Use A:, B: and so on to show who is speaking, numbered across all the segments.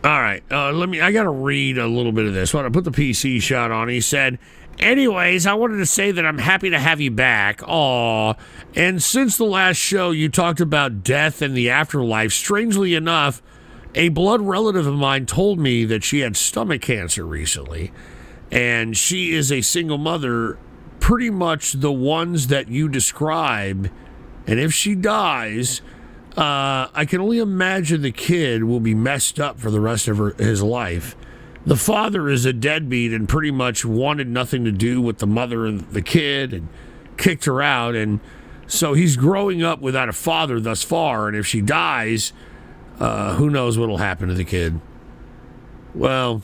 A: All right, I got to read a little bit of this. When I put the PC shot on, he said, anyways, I wanted to say that I'm happy to have you back. Aw. And since the last show, you talked about death and the afterlife. Strangely enough, a blood relative of mine told me that she had stomach cancer recently. And she is a single mother, pretty much the ones that you describe. And if she dies, I can only imagine the kid will be messed up for the rest of his life. The father is a deadbeat and pretty much wanted nothing to do with the mother and the kid and kicked her out. And so he's growing up without a father thus far. And if she dies, who knows what will happen to the kid. Well,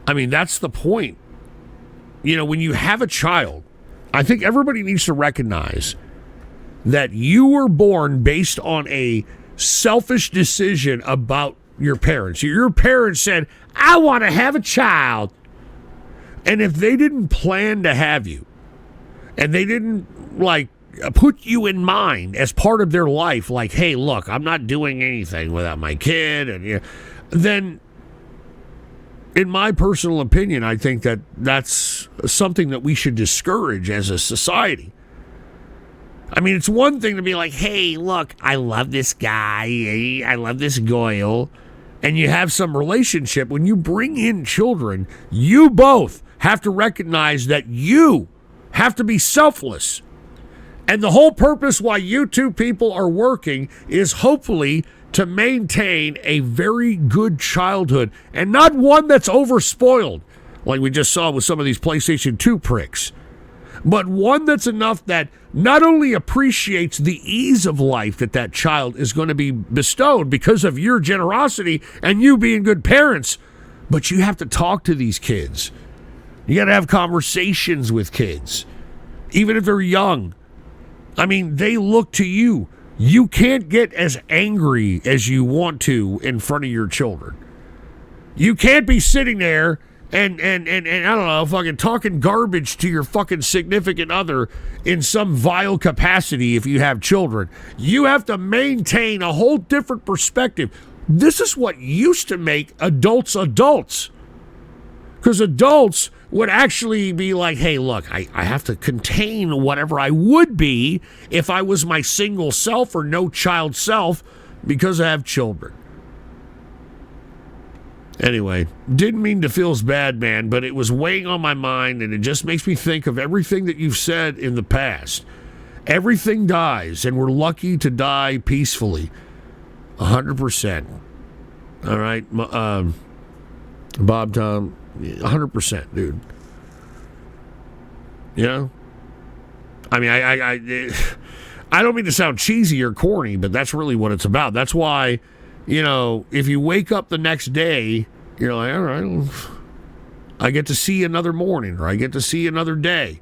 A: I mean, that's the point. You know, when you have a child, I think everybody needs to recognize that you were born based on a selfish decision about your parents. Your parents said, I want to have a child. And if they didn't plan to have you, and they didn't, like, put you in mind as part of their life, like, hey, look, I'm not doing anything without my kid, and then, in my personal opinion, I think that that's something that we should discourage as a society. I mean, it's one thing to be like, hey, look, I love this guy, I love this girl, and you have some relationship. When you bring in children, you both have to recognize that you have to be selfless. And the whole purpose why you two people are working is hopefully to maintain a very good childhood and not one that's overspoiled, like we just saw with some of these PlayStation 2 pricks, but one that's enough that not only appreciates the ease of life that child is going to be bestowed because of your generosity and you being good parents, but you have to talk to these kids. You got to have conversations with kids, even if they're young. I mean, they look to you. You can't get as angry as you want to in front of your children. You can't be sitting there and I don't know, fucking talking garbage to your fucking significant other in some vile capacity if you have children. You have to maintain a whole different perspective. This is what used to make adults adults. Because adults would actually be like, hey, look, I have to contain whatever I would be if I was my single self or no child self because I have children. Anyway, didn't mean to feel as bad, man, but it was weighing on my mind, and it just makes me think of everything that you've said in the past. Everything dies, and we're lucky to die peacefully. 100%. All right, Bob, Tom, 100%, dude. You know? I mean, I don't mean to sound cheesy or corny, but that's really what it's about. That's why, you know, if you wake up the next day, you're like, all right, I get to see another morning, or I get to see another day.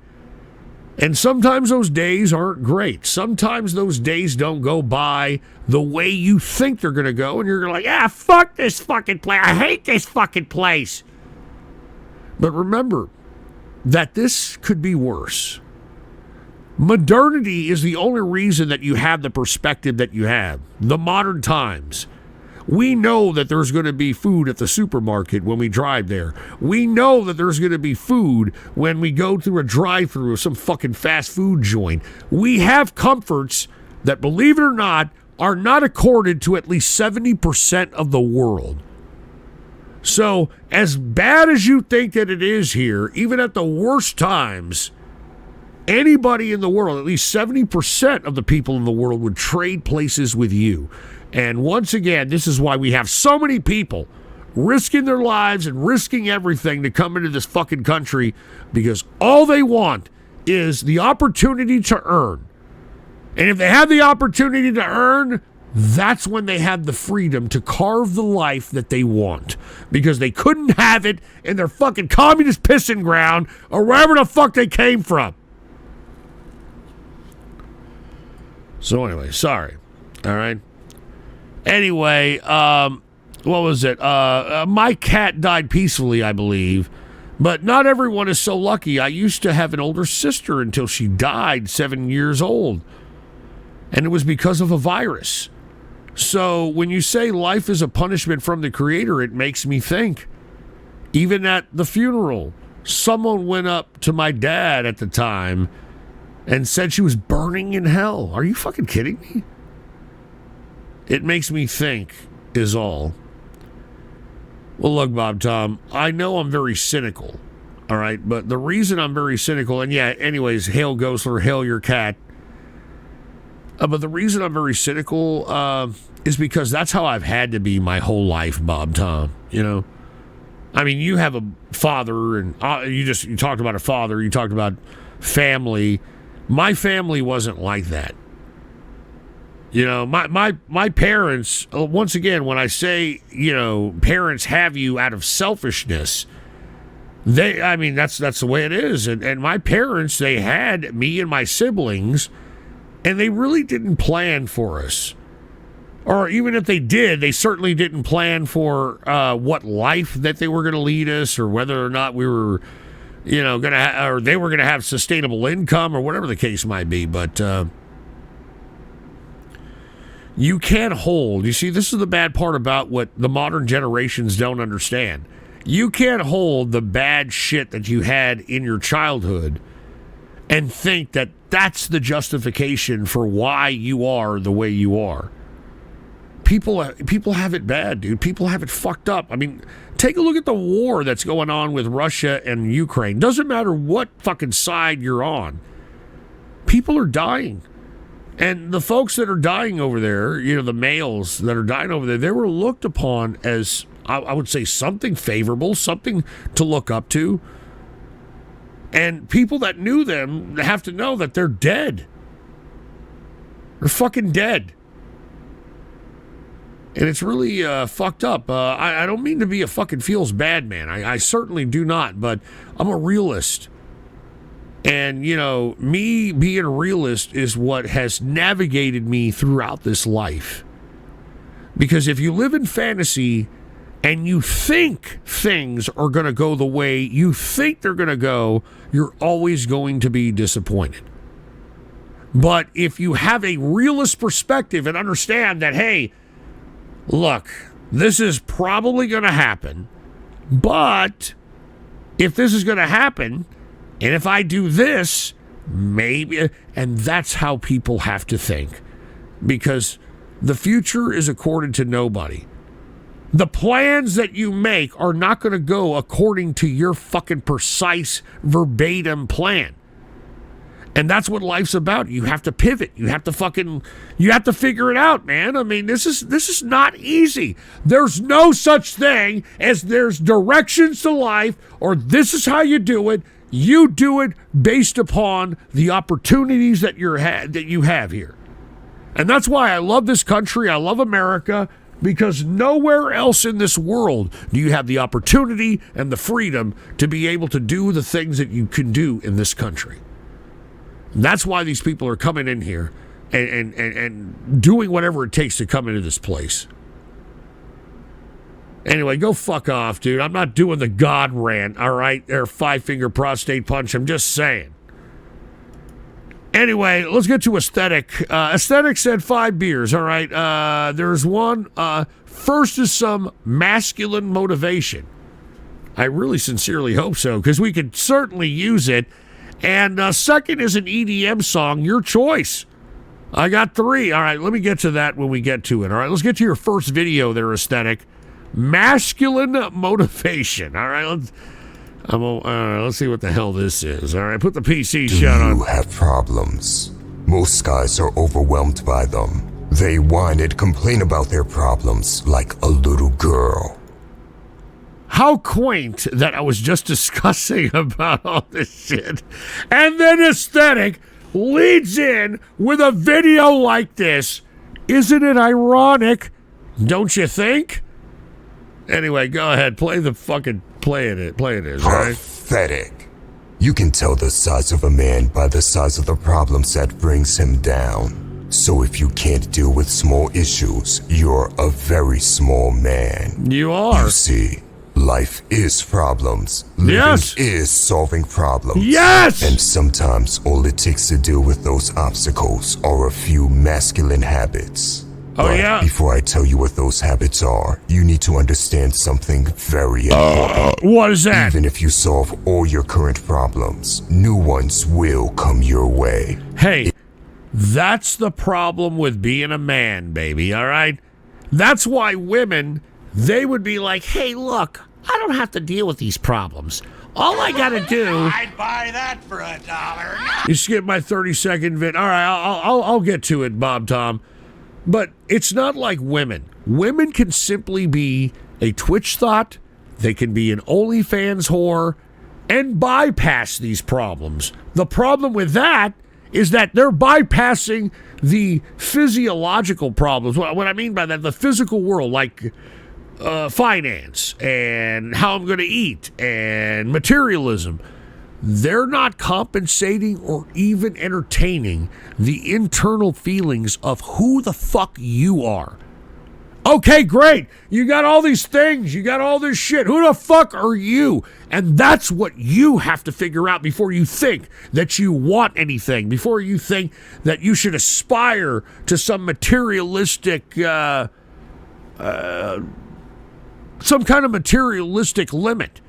A: And sometimes those days aren't great. Sometimes those days don't go by the way you think they're going to go, and you're like, fuck this fucking place. I hate this fucking place. But remember that this could be worse. Modernity is the only reason that you have the perspective that you have. The modern times. We know that there's going to be food at the supermarket when we drive there. We know that there's going to be food when we go through a drive-thru of some fucking fast food joint. We have comforts that, believe it or not, are not accorded to at least 70% of the world. So, as bad as you think that it is here, even at the worst times, anybody in the world, at least 70% of the people in the world would trade places with you. And once again, this is why we have so many people risking their lives and risking everything to come into this fucking country, because all they want is the opportunity to earn. And if they have the opportunity to earn, that's when they have the freedom to carve the life that they want, because they couldn't have it in their fucking communist pissing ground or wherever the fuck they came from. So anyway, sorry. All right. Anyway, what was it? My cat died peacefully, I believe. But not everyone is so lucky. I used to have an older sister until she died 7 years old. And it was because of a virus. So when you say life is a punishment from the Creator, it makes me think. Even at the funeral, someone went up to my dad at the time and said she was burning in hell. Are you fucking kidding me? It makes me think, is all. Well, look, Bob Tom, I know I'm very cynical, all right? But the reason I'm very cynical, and yeah, anyways, hail Ghostler, hail your cat. But the reason I'm very cynical is because that's how I've had to be my whole life, Bob Tom, you know? I mean, you have a father, and you talked about a father, you talked about family. My family wasn't like that. You know, my parents, once again, when I say, you know, parents have you out of selfishness, that's the way it is. And my parents, they had me and my siblings, and they really didn't plan for us. Or even if they did, they certainly didn't plan for what life that they were going to lead us, or whether or not we were, you know, or they were going to have sustainable income, or whatever the case might be. But you can't hold. You see, this is the bad part about what the modern generations don't understand. You can't hold the bad shit that you had in your childhood and think that that's the justification for why you are the way you are. People have it bad, dude. People have it fucked up. I mean, take a look at the war that's going on with Russia and Ukraine. Doesn't matter what fucking side you're on. People are dying. And the folks that are dying over there, you know, the males that are dying over there, they were looked upon as, I would say, something favorable, something to look up to. And people that knew them have to know that they're dead. They're fucking dead. And it's really fucked up. I don't mean to be a fucking feels bad man. I certainly do not, but I'm a realist. And, you know, me being a realist is what has navigated me throughout this life. Because if you live in fantasy and you think things are going to go the way you think they're going to go, you're always going to be disappointed. But if you have a realist perspective and understand that, hey, look, this is probably going to happen, but if this is going to happen, and if I do this, maybe, and that's how people have to think. Because the future is according to nobody. The plans that you make are not going to go according to your fucking precise verbatim plan. And that's what life's about. You have to pivot. You have to figure it out, man. I mean, this is not easy. There's no such thing as there's directions to life, or this is how you do it. You do it based upon the opportunities that you have here. And that's why I love this country. I love America, because nowhere else in this world do you have the opportunity and the freedom to be able to do the things that you can do in this country. And that's why these people are coming in here and doing whatever it takes to come into this place. Anyway, go fuck off, dude. I'm not doing the God rant, all right? Or five-finger prostate punch. I'm just saying. Anyway, let's get to Aesthetic. Aesthetic said 5 beers, all right? There's one. First is some masculine motivation. I really sincerely hope so, because we could certainly use it. And second is an EDM song, your choice. I got 3. All right, let me get to that when we get to it. All right, let's get to your first video there, Aesthetic. Masculine motivation. All right, let's see what the hell this is. All right, put the PC shot on.
B: You have problems. Most guys are overwhelmed by them. They whine and complain about their problems like a little girl.
A: How quaint that I was just discussing about all this shit. And then Aesthetic leads in with a video like this. Isn't it ironic? Don't you think? Anyway, go ahead. Play it is, right?
B: Pathetic. You can tell the size of a man by the size of the problems that brings him down. So if you can't deal with small issues, you're a very small man.
A: You are.
B: You see, life is problems. Living is solving problems.
A: Yes!
B: And sometimes all it takes to deal with those obstacles are a few masculine habits. But
A: yeah?
B: before I tell you what those habits are, you need to understand something very important.
A: What is that?
B: Even if you solve all your current problems, new ones will come your way.
A: Hey, that's the problem with being a man, baby, all right? That's why women, they would be like, hey, look, I don't have to deal with these problems. All I got to do...
C: I'd buy that for $1.
A: You skip my 30-second vid. All right, I'll get to it, Bob Tom. But it's not like women. Women can simply be a Twitch thought. They can be an OnlyFans whore and bypass these problems. The problem with that is that they're bypassing the physiological problems. What I mean by that, the physical world, like finance and how I'm going to eat and materialism. They're not compensating or even entertaining the internal feelings of who the fuck you are. Okay, great. You got all these things. You got all this shit. Who the fuck are you? And that's what you have to figure out before you think that you want anything, before you think that you should aspire to some materialistic, some kind of materialistic limit.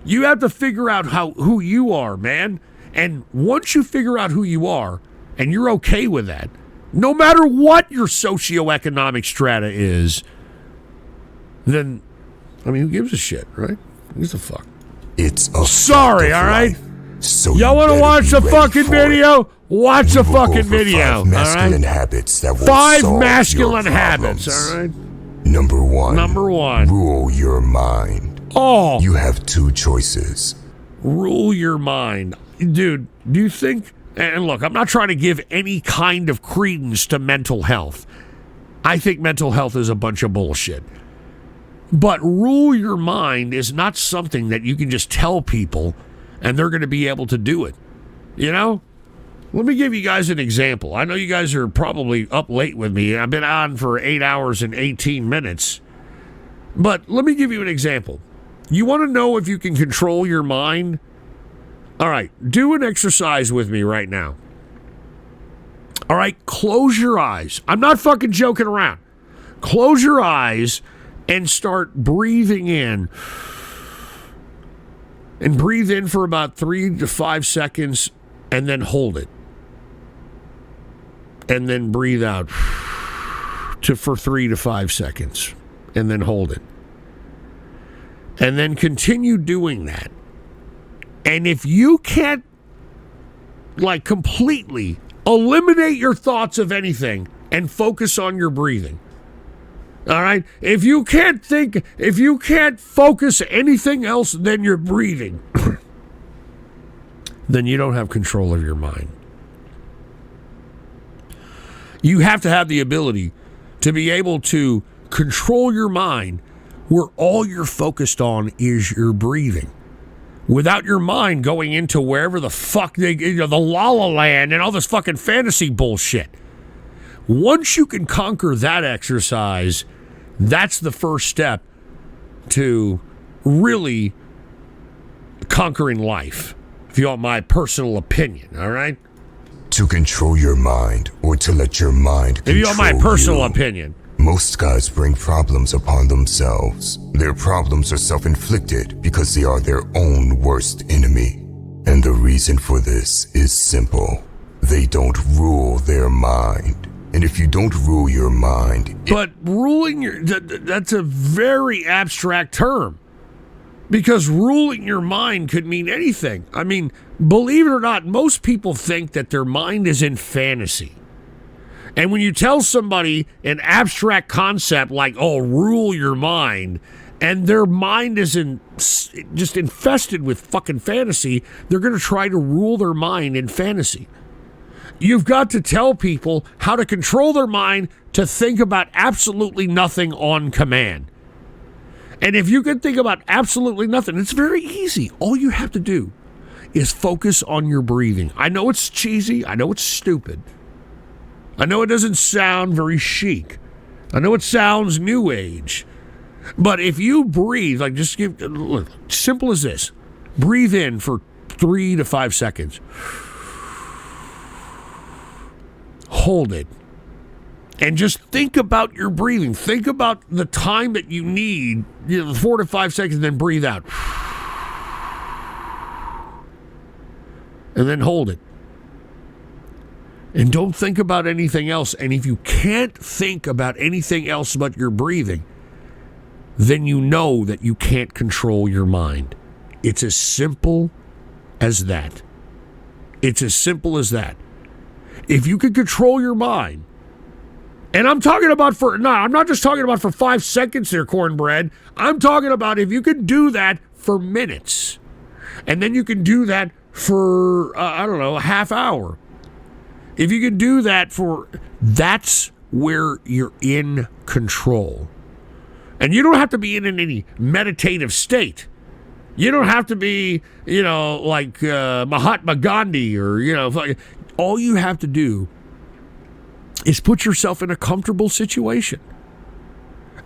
A: You have to figure out who you are, man. And once you figure out who you are, and you're okay with that, no matter what your socioeconomic strata is, then, I mean, who gives a shit, right? Who gives a fuck?
B: It's a
A: Sorry,
B: fact of
A: all right?
B: life. So
A: Y'all want to watch the fucking video? Watch the
B: We will go
A: fucking
B: over
A: video,
B: 5
A: all
B: masculine
A: right?
B: habits that will
A: 5
B: solve
A: masculine
B: your
A: habits,
B: problems.
A: all right?
B: Number 1.
A: Number 1.
B: Rule your mind.
A: Oh,
B: You have 2 choices.
A: rule your mind. Dude, do you think... And look, I'm not trying to give any kind of credence to mental health. I think mental health is a bunch of bullshit. But rule your mind is not something that you can just tell people and they're going to be able to do it. You know? Let me give you guys an example. I know you guys are probably up late with me. I've been on for 8 hours and 18 minutes. But let me give you an example. You want to know if you can control your mind? All right, do an exercise with me right now. All right, close your eyes. I'm not fucking joking around. Close your eyes and start breathing in. And breathe in for about 3 to 5 seconds and then hold it. And then breathe out for 3 to 5 seconds and then hold it. And then continue doing that. And if you can't, like, completely eliminate your thoughts of anything and focus on your breathing, all right? If you can't focus anything else than your breathing, then you don't have control of your mind. You have to have the ability to be able to control your mind where all you're focused on is your breathing. Without your mind going into wherever the fuck the La La Land and all this fucking fantasy bullshit. Once you can conquer that exercise, that's the first step to really conquering life, if you want my personal opinion, all right?
B: To control your mind, or to let your mind control
A: If you want my personal
B: you.
A: opinion.
B: Most guys bring problems upon themselves. Their problems are self-inflicted because they are their own worst enemy. And the reason for this is simple. They don't rule their mind. And if you don't rule your mind...
A: But ruling that's a very abstract term. Because ruling your mind could mean anything. I mean, believe it or not, most people think that their mind is in fantasy. And when you tell somebody an abstract concept like, oh, rule your mind, and their mind is just infested with fucking fantasy, they're going to try to rule their mind in fantasy. You've got to tell people how to control their mind to think about absolutely nothing on command. And if you can think about absolutely nothing, it's very easy. All you have to do is focus on your breathing. I know it's cheesy. I know it's stupid. I know it doesn't sound very chic. I know it sounds new age. But if you breathe, like just look, simple as this. Breathe in for 3 to 5 seconds. Hold it. And just think about your breathing. Think about the time that you need, 4 to 5 seconds, then breathe out. And then hold it. And don't think about anything else. And if you can't think about anything else but your breathing, then you know that you can't control your mind. It's as simple as that. It's as simple as that. If you can control your mind, and I'm talking about I'm not just talking about for 5 seconds there, cornbread. I'm talking about if you can do that for minutes. And then you can do that for, a half hour. If you can do that that's where you're in control. And you don't have to be in any meditative state. You don't have to be, like Mahatma Gandhi or, all you have to do is put yourself in a comfortable situation.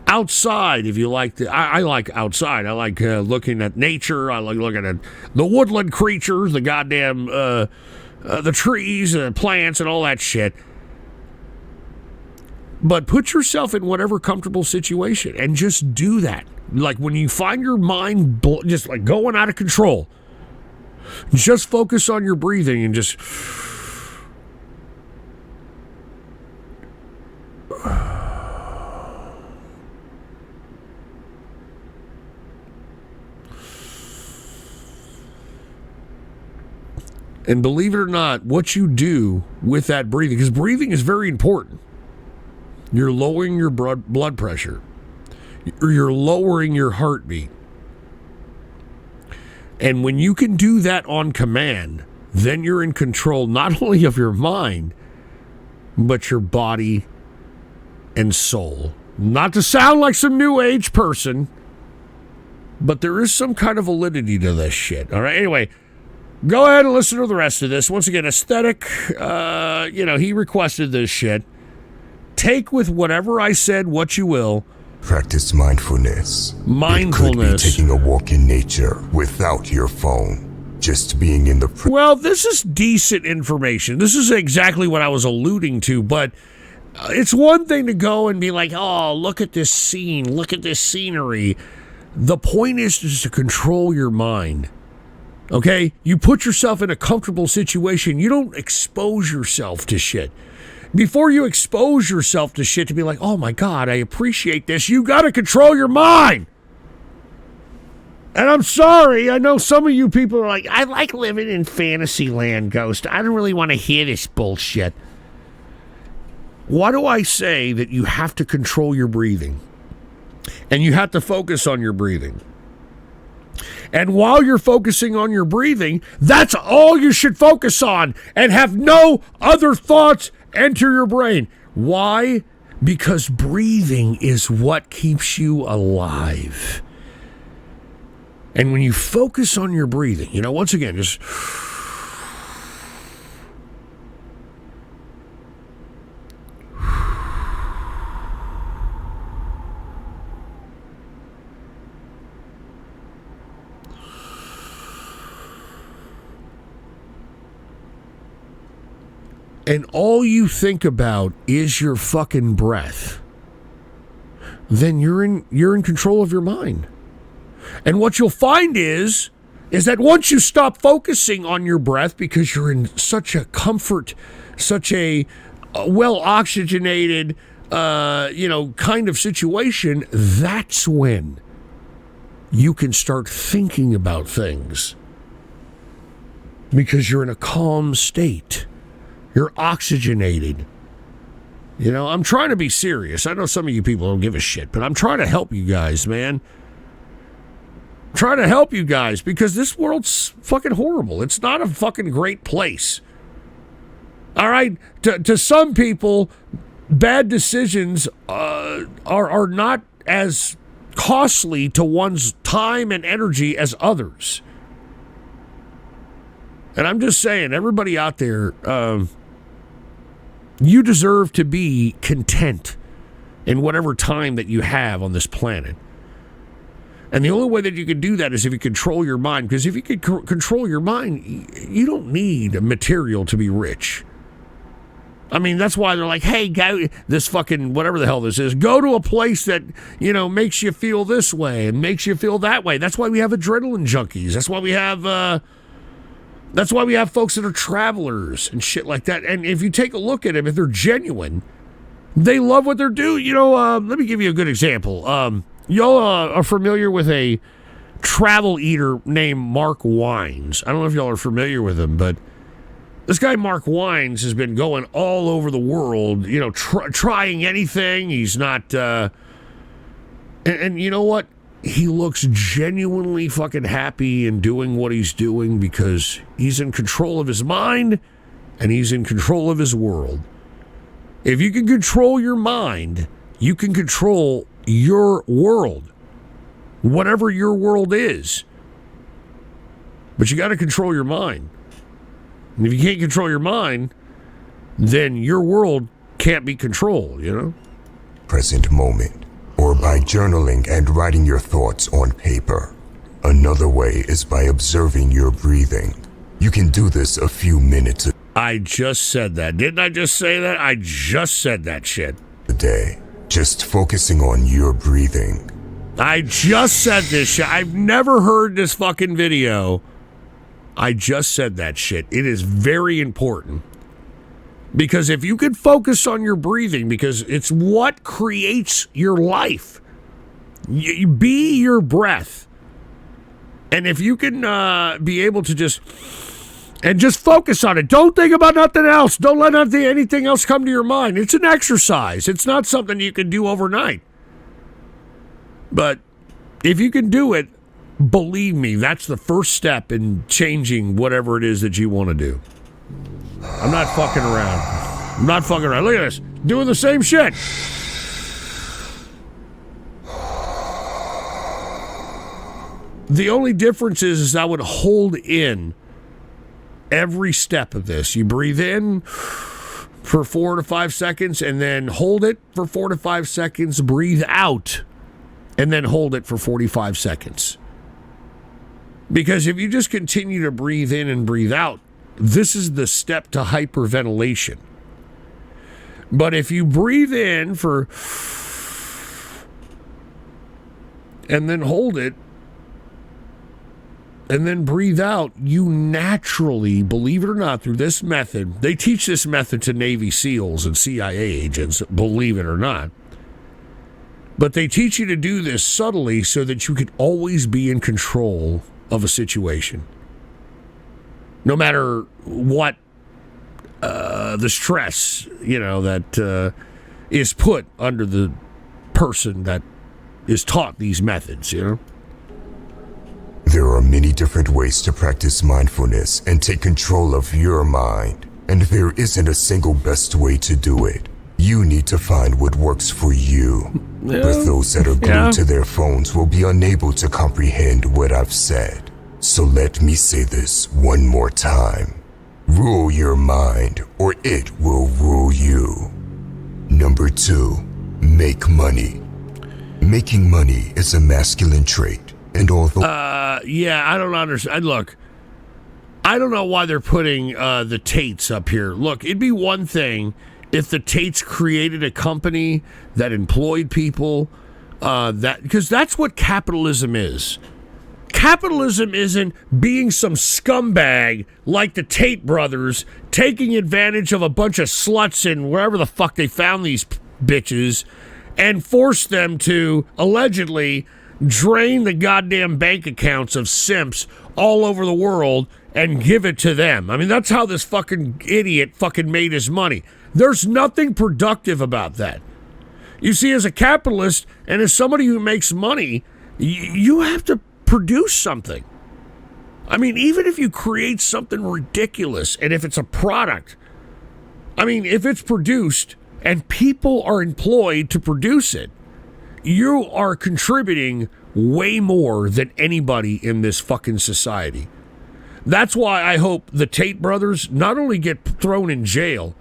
A: Outside, if you like to, I like outside. I like looking at nature. I like looking at the woodland creatures, the goddamn, the trees, plants, and all that shit. But put yourself in whatever comfortable situation and just do that. Like when you find your mind just like going out of control, just focus on your breathing and just... And believe it or not, what you do with that breathing, because breathing is very important. You're lowering your blood pressure. You're lowering your heartbeat. And when you can do that on command, then you're in control not only of your mind, but your body and soul. Not to sound like some new age person, but there is some kind of validity to this shit. All right, anyway, go ahead and listen to the rest of this. Once again, Aesthetic, he requested this shit. Take with whatever I said what you will.
B: Practice mindfulness.
A: Mindfulness.
B: It could be taking a walk in nature without your phone. Just being in the...
A: Well, this is decent information. This is exactly what I was alluding to, but it's one thing to go and be like, oh, look at this scene. Look at this scenery. The point is just to control your mind. Okay? You put yourself in a comfortable situation. You don't expose yourself to shit. Before you expose yourself to shit to be like, oh my God, I appreciate this, you got to control your mind. And I'm sorry, I know some of you people are like, I like living in fantasy land, Ghost. I don't really want to hear this bullshit. Why do I say that you have to control your breathing? And you have to focus on your breathing. And while you're focusing on your breathing, that's all you should focus on and have no other thoughts enter your brain. Why? Because breathing is what keeps you alive. And when you focus on your breathing, once again, just... and all you think about is your fucking breath, then you're in control of your mind. And what you'll find is that once you stop focusing on your breath because you're in such a comfort, such a well-oxygenated, kind of situation, that's when you can start thinking about things because you're in a calm state. You're oxygenated. I'm trying to be serious. I know some of you people don't give a shit, but I'm trying to help you guys, man. I'm trying to help you guys because this world's fucking horrible. It's not a fucking great place. All right? To some people, bad decisions are not as costly to one's time and energy as others. And I'm just saying, everybody out there... you deserve to be content in whatever time that you have on this planet. And the only way that you can do that is if you control your mind. Because if you can control your mind, you don't need material to be rich. I mean, that's why they're like, hey, go, this fucking, whatever the hell this is, go to a place that, makes you feel this way and makes you feel that way. That's why we have adrenaline junkies. That's why we have folks that are travelers and shit like that. And if you take a look at them, if they're genuine, they love what they're doing. Let me give you a good example. Y'all are familiar with a travel eater named Mark Wines. I don't know if y'all are familiar with him, but this guy, Mark Wines, has been going all over the world, trying anything. He's not, and you know what? He looks genuinely fucking happy in doing what he's doing because he's in control of his mind and he's in control of his world. If you can control your mind, you can control your world, whatever your world is. But you got to control your mind. And if you can't control your mind, then your world can't be controlled,
B: Present moment, or by journaling and writing your thoughts on paper. Another way is by observing your breathing. You can do this a few minutes
A: I just said that. Didn't I just say that? I just said that shit.
B: a day, just focusing on your breathing.
A: I just said this shit. I've never heard this fucking video. I just said that shit. It is very important. Because if you can focus on your breathing, because it's what creates your life. You be your breath. And if you can be able to just focus on it. Don't think about nothing else. Don't let anything else come to your mind. It's an exercise. It's not something you can do overnight. But if you can do it, believe me, that's the first step in changing whatever it is that you want to do. I'm not fucking around. Look at this. Doing the same shit. The only difference is I would hold in every step of this. You breathe in for 4 to 5 seconds and then hold it for 4 to 5 seconds. Breathe out and then hold it for 45 seconds. Because if you just continue to breathe in and breathe out, this is the step to hyperventilation. But if you breathe in and then hold it, and then breathe out, you naturally, believe it or not, through this method, they teach this method to Navy SEALs and CIA agents, believe it or not. But they teach you to do this subtly so that you can always be in control of a situation. No matter what the stress, that is put under the person that is taught these methods,
B: There are many different ways to practice mindfulness and take control of your mind, and there isn't a single best way to do it. You need to find what works for you.
A: Yeah.
B: But those that are glued to their phones will be unable to comprehend what I've said. So let me say this one more time. Rule your mind, or it will rule you. Number 2, make money. Making money is a masculine trait. And although
A: I don't understand. Look, I don't know why they're putting the Tates up here. Look, it'd be one thing if the Tates created a company that employed people, because that's what capitalism is. Capitalism isn't being some scumbag like the Tate brothers taking advantage of a bunch of sluts in wherever the fuck they found these bitches and force them to allegedly drain the goddamn bank accounts of simps all over the world and give it to them. I mean, that's how this fucking idiot fucking made his money. There's nothing productive about that. You see, as a capitalist and as somebody who makes money, you have to produce something. I mean, even if you create something ridiculous and if it's a product, I mean, if it's produced and people are employed to produce it, you are contributing way more than anybody in this fucking society. That's why I hope the Tate brothers not only get thrown in jail,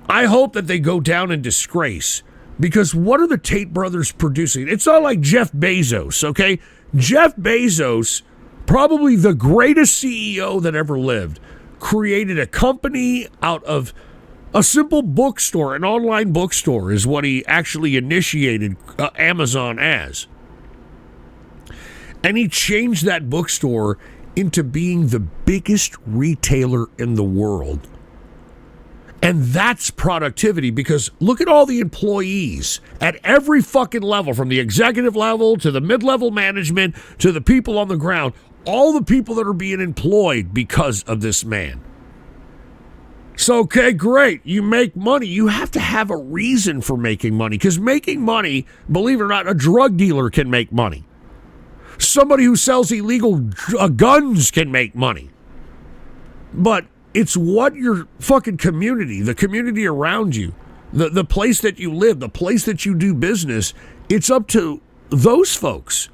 A: I hope that they go down in disgrace. Because what are the Tate brothers producing? It's not like Jeff Bezos, okay? Jeff Bezos, probably the greatest CEO that ever lived, created a company out of A simple bookstore, an online bookstore, is what he actually initiated Amazon as. And he changed that bookstore into being the biggest retailer in the world. And that's productivity, because look at all the employees at every fucking level, from the executive level to the mid-level management to the people on the ground, all the people that are being employed because of this man. So, okay, great. You make money. You have to have a reason for making money, because making money, believe it or not, a drug dealer can make money. Somebody who sells illegal guns can make money. But it's what your fucking community, the community around you, the place that you live, the place that you do business, it's up to those folks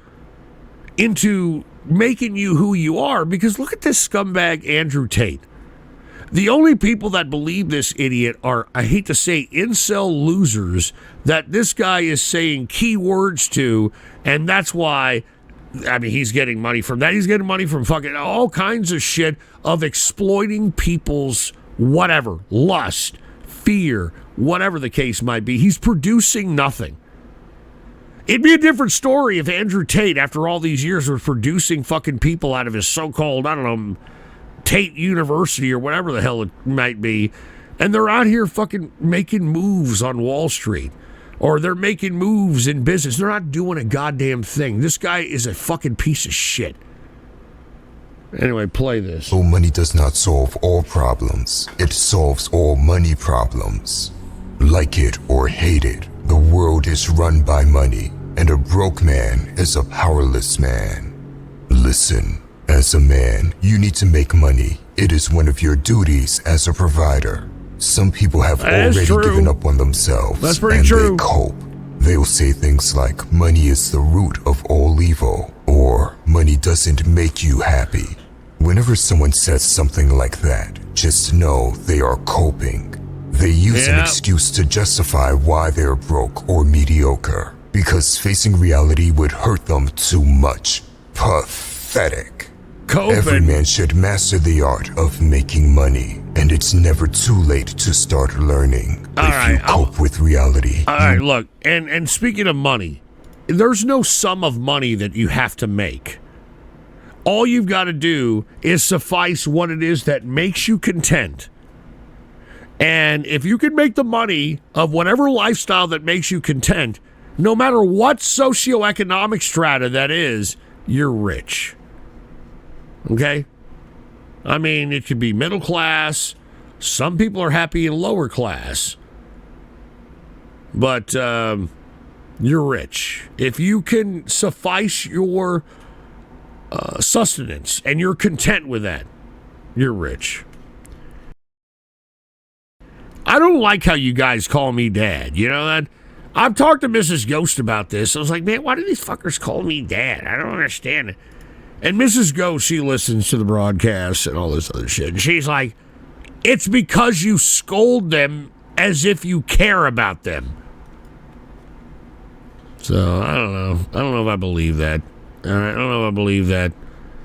A: into making you who you are. Because look at this scumbag Andrew Tate. The only people that believe this idiot are, I hate to say, incel losers that this guy is saying key words to, and that's why, I mean, he's getting money from that. He's getting money from fucking all kinds of shit of exploiting people's whatever, lust, fear, whatever the case might be. He's producing nothing. It'd be a different story if Andrew Tate, after all these years, was producing fucking people out of his so-called, I don't know, Tate University or whatever the hell it might be, and they're out here fucking making moves on Wall Street, or they're making moves in business. They're not doing a goddamn thing. This guy is a fucking piece of shit. Anyway, play this.
B: Though money does not solve all problems, it solves all money problems. Like it or hate it, the world is run by money, and a broke man is a powerless man. Listen. As a man, you need to make money. It is one of your duties as a provider. Some people have already given up on themselves.
A: That's pretty true.
B: They cope. They'll say things like, money is the root of all evil, or money doesn't make you happy. Whenever someone says something like that, just know they are coping. They use an excuse to justify why they're broke or mediocre, because facing reality would hurt them too much. Pathetic. Every man should master the art of making money, and it's never too late to start learning. If you cope with reality.
A: All right, look, and speaking of money, there's no sum of money that you have to make. All you've got to do is suffice what it is that makes you content. And if you can make the money of whatever lifestyle that makes you content, no matter what socioeconomic strata that is, you're rich. Okay? I mean, it could be middle class. Some people are happy in lower class. But you're rich. If you can suffice your sustenance and you're content with that, you're rich. I don't like how you guys call me dad. You know that? I've talked to Mrs. Ghost about this. I was like, man, why do these fuckers call me dad? I don't understand it. And Mrs. Ghost, she listens to the broadcast and all this other shit. And she's like, it's because you scold them as if you care about them. So, I don't know. I don't know if I believe that. I don't know if I believe that.